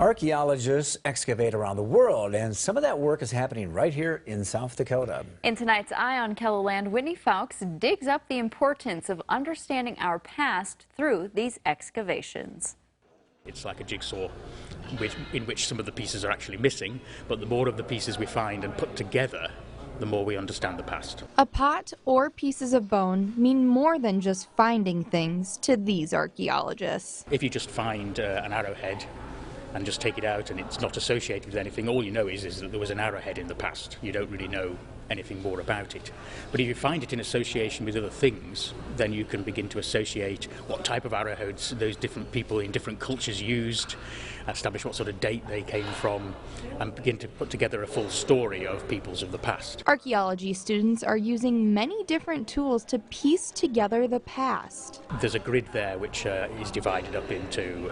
Archaeologists excavate around the world, and some of that work is happening right here in South Dakota. In tonight's Eye on Keloland, Whitney Fowkes digs up the importance of understanding our past through these excavations. It's like a jigsaw in which some of the pieces are actually missing, but the more of the pieces we find and put together, the more we understand the past. A pot or pieces of bone mean more than just finding things to these archaeologists. If you just find an arrowhead and just take it out and it's not associated with anything, all you know is that there was an arrowhead in the past. You don't really know anything more about it. But if you find it in association with other things, then you can begin to associate what type of arrowheads those different people in different cultures used, establish what sort of date they came from, and begin to put together a full story of peoples of the past. Archaeology students are using many different tools to piece together the past. There's a grid there which is divided up into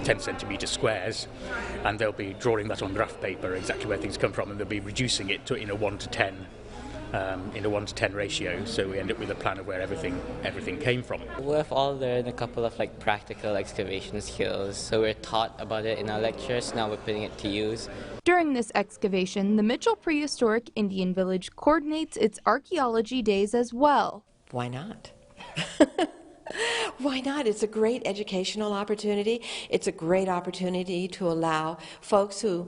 10 centimetre squares, and they'll be drawing that on graph paper exactly where things come from, and they'll be reducing it to in a 1:10 in a 1:10 ratio, so we end up with a plan of where everything came from. We've all learned a couple of practical excavation skills, so we're taught about it in our lectures. Now we're putting it to use. During this excavation, the Mitchell Prehistoric Indian Village coordinates its archaeology days as well. Why not? Why not? It's a great educational opportunity. It's a great opportunity to allow folks who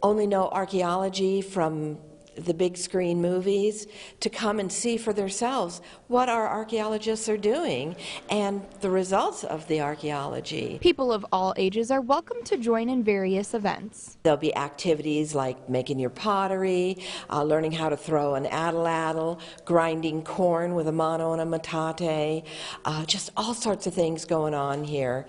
only know archaeology from the big screen movies to come and see for themselves what our archaeologists are doing and the results of the archaeology. People of all ages are welcome to join in various events. There'll be activities like making your pottery, learning how to throw an addle-addle, grinding corn with a mano and a metate, just all sorts of things going on here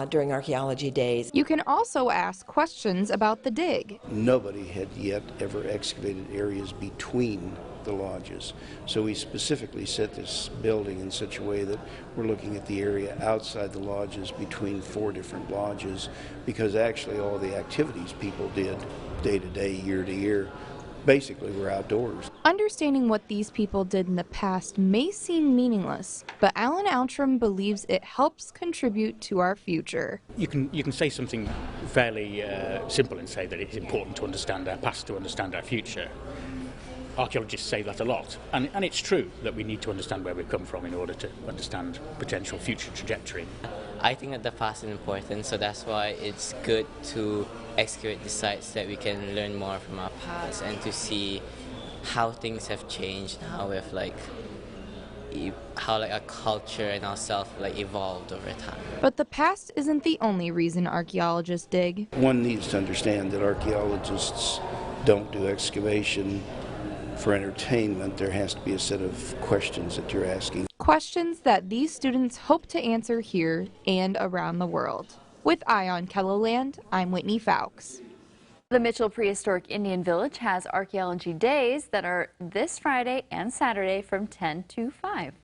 during archaeology days. You can also ask questions about the dig. Nobody had yet ever excavated areas between the lodges. So we specifically set this building in such a way that we're looking at the area outside the lodges between 4 different lodges, because actually all the activities people did day to day, year to year, basically were outdoors. Understanding what these people did in the past may seem meaningless, but Alan Outram believes it helps contribute to our future. You can say something fairly simple and say that it's important to understand our past to understand our future. Archaeologists say that a lot, and it's true that we need to understand where we've come from in order to understand potential future trajectory. I think that the past is important, so that's why it's good to excavate the sites that we can learn more from our past and to see how things have changed, how we've how our culture and ourselves evolved over time. But the past isn't the only reason archaeologists dig. One needs to understand that archaeologists don't do excavation for entertainment. There has to be a set of questions that you're asking. Questions that these students hope to answer here and around the world. With Eye on Keloland, I'm Whitney Fowkes. The Mitchell Prehistoric Indian Village has archaeology days that are this Friday and Saturday from 10 to 5.